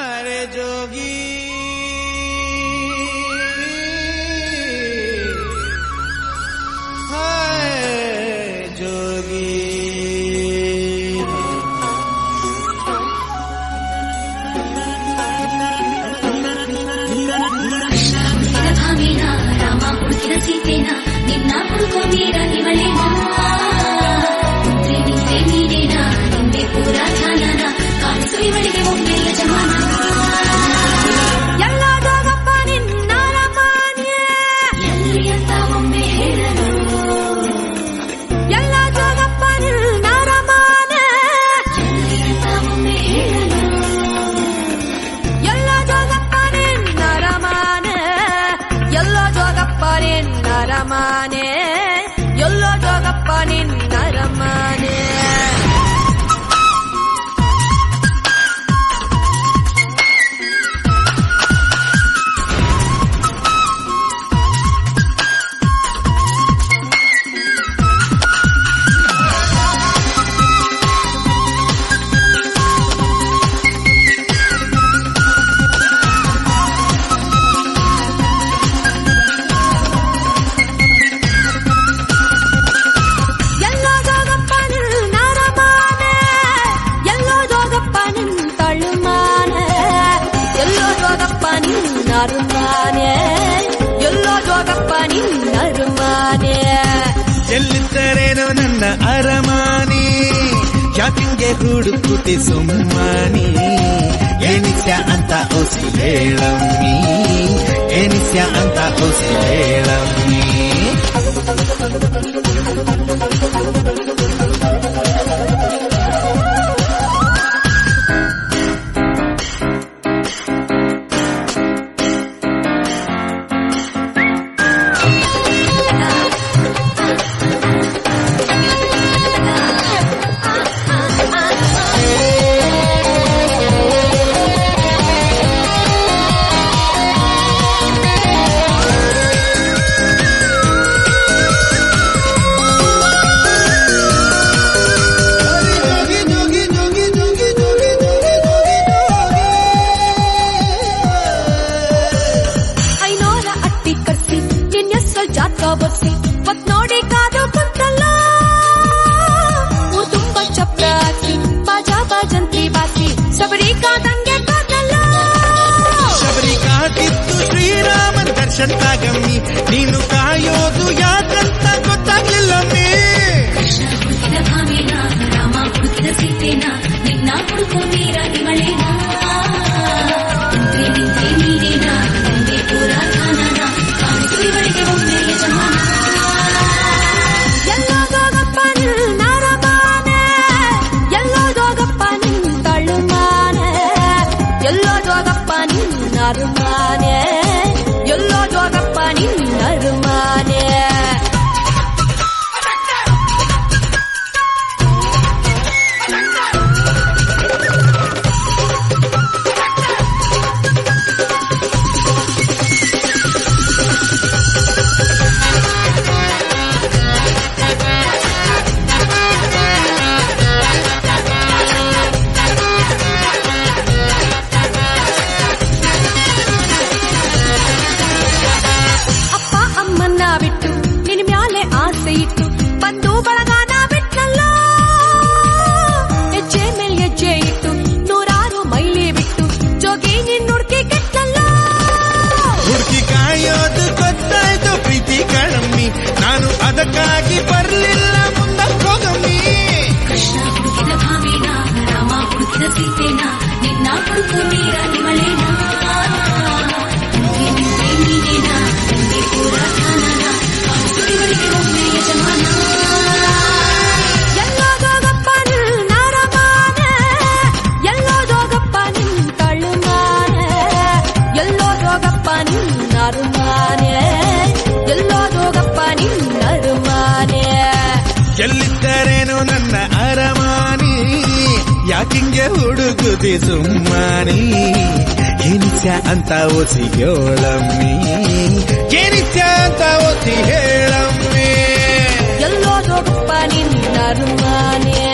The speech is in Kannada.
ಹಾರೆ ಜೋಗಿ ಸೀತೆನಾ ನಿನ್ನ ಹುಡುಕೋ ಮೀರ ಇವಳೇನಾ ನಿಂದೆ ನೀನೇನಾ ನಿಂದೆ ಪೂರ ಜಾನನ ಕಾಣಿಸು ಇವಳಿಗೆ ಒಮ್ಮೆ ಯಜಮಾನ ಎಲ್ಲ ಜಾಗಪ್ಪ ನಿನ್ನ ರಮಾನ್ಯ ಎಲ್ಲಿ ಅಂತ ಒಮ್ಮೆ ಹೇಳಲು ಎಲ್ಲ ಜಾಗಪ್ಪ ನಿನ್ನ ರಮಾನ ಎಲ್ಲಿ ಅಂತ ಒಮ್ಮೆ ಹೇಳಲು ಎಲ್ಲ ಜಾಗಪ್ಪ ನಿನ್ನ ರಮಾನ ಎಲ್ಲ ಜಾಗಪ್ಪ ನಿನ್ನ ರಮಾನೆ ಎಲ್ಲೋ ಜೋಗಪ್ಪ ನಿನ್ನ ರಮಾನೆ ಎಲ್ಲೋ ಜೋಗಪ್ಪ ನಿನ್ನ ಅರಮಾನೆ ಎಲ್ಲಿದ್ದರೇನೋ ನನ್ನ ಅರಮಾನೆ ಯಾಕಿಂಗೆ ಹುಡುಕುತ್ತೆ ಸುಮ್ಮನೆ ಏನಿಸ್ಯ ಅಂತ ಓಸಿ ಹೇಳಮ್ಮಿ ಏನಿಸ್ಯ ಅಂತ ಓಸಿ ಹೇಳಮ್ಮಿ ಮತ್ ನೋಡಿ ಕಾದು ಕುಂತಲ್ಲ ತುಂಬ ಚಪ್ರ ಹಾಕಿ ಬಾಜಾ ಬಾಜಂತಿ ಬಾಸಿ ಶಬರಿ ಕಾದಂಗೆ ಕಾದಲ್ಲ ಶಬರಿ ಕಾದಿತ್ತು ಶ್ರೀರಾಮನ ದರ್ಶನಕ್ಕಾಗಮ್ಮಿ ನೀನು ಕಾಯೋದು ಯಾಕಂತ ಗೊತ್ತಾಗ್ಲಿಲ್ಲಮ್ಮಿ ಕೃಷ್ಣ ಹುಡುಕಿದ ಭಾಮೇನ ರಾಮ ಹುಡುಕಿದ ಸೀತೆನ ನಿನ್ನ ಹುಡುಕೋ ಮೀರ ಇವಳೇನಾ ನಿಂತೆ ನೀನೇನಾ ನಿಂದೆ ಪೂರ ಜಾನನ ಕಾಣಿಸು ಇವಳಿಗೆ ಒಮ್ಮೆ ಯಜಮಾನ ಎಲ್ಲೋ ಜೋಗಪ್ಪ ನಿನ್ನ ರಮಾನೆ ಎಲ್ಲೋ ಜೋಗಪ್ಪ ನಿನ್ನ ತಳುಮಾನೆ ಎಲ್ಲೋ ಜೋಗಪ್ಪ ನಿನ್ನ ಅರಮಾನೆ ಎಲ್ಲೋ ಜೋಗಪ್ಪ ನಿನ್ನ ಅರಮಾನೆ ಬಿಟ್ಟು ನಿನ್ನ ಮ್ಯಾಲೆ ಆಸೆ ಇಟ್ಟು ಬಂದು ಬಳಗಾನ ಬಿಟ್ನಲ್ಲ ಹೆಜ್ಜೆ ಮೇಲೆ ಹೆಜ್ಜೆ ಇಟ್ಟು ನೂರಾರು ಮೈಲಿ ಬಿಟ್ಟು ಜೋಗಿ ನಿನ್ನ ಹುಡುಕಿ ಕೆಟ್ಟಲ್ಲ ಹುಡುಕಿ ಕಾಯೋದು ಗೊತ್ತಾಯ್ತು ಪ್ರೀತಿ ಕಣಮ್ಮಿ ನಾನು ಅದಕ್ಕಾಗಿ ಬರ್ಲಿಲ್ಲ ಮುಂದಕ್ಕೆ ಹೋಗಮ್ಮಿ ಕೃಷ್ಣ ಹುಡುಕಿದ ಭಾಮೇನ ರಾಮ ಹುಡುಕಿದ ಸೀತೆನ ನಿನ್ನ ಹುಡುಕೋ ಮೀರ ಇವಳೇನಾ ನಿಂದೆ ನೀನೇನಾ ನಿಂದೆ ಪೂರ ಜಾನನ ಕಾಣಿಸು ಇವಳಿಗೆ ಒಮ್ಮೆ ಯಜಮಾನ ಎಲ್ಲೋ ಜೋಗಪ್ಪ ನಿನ್ನ ರಮಾನೆ ಎಲ್ಲೋ ಜೋಗಪ್ಪ ನಿನ್ನ ತಳುಮಾನೆ ಎಲ್ಲೋ ಜೋಗಪ್ಪ ನಿನ್ನ ಅರಮಾನೆ ಎಲ್ಲೋ ಜೋಗಪ್ಪ ನಿನ್ನ ಅರಮಾನೆ ಎಲ್ಲಿದ್ದರೇನು ನನ್ನ ಅರಮಾನಿ ಯಾಕಿಂಗೆ ಹುಡುಗುದಿ ಸುಮ್ಮನೆ ಏನಿಸ್ಯ ಅಂತ ಓಸಿ ಹೇಳಮ್ಮಿ ಏನಿಸ್ಯ ಅಂತ ಓಸಿ ಹೇಳಮ್ಮಿ ಎಲ್ಲೋ ಜೋಗಪ್ಪ ನಿನ್ನ ಅರಮಾನೆ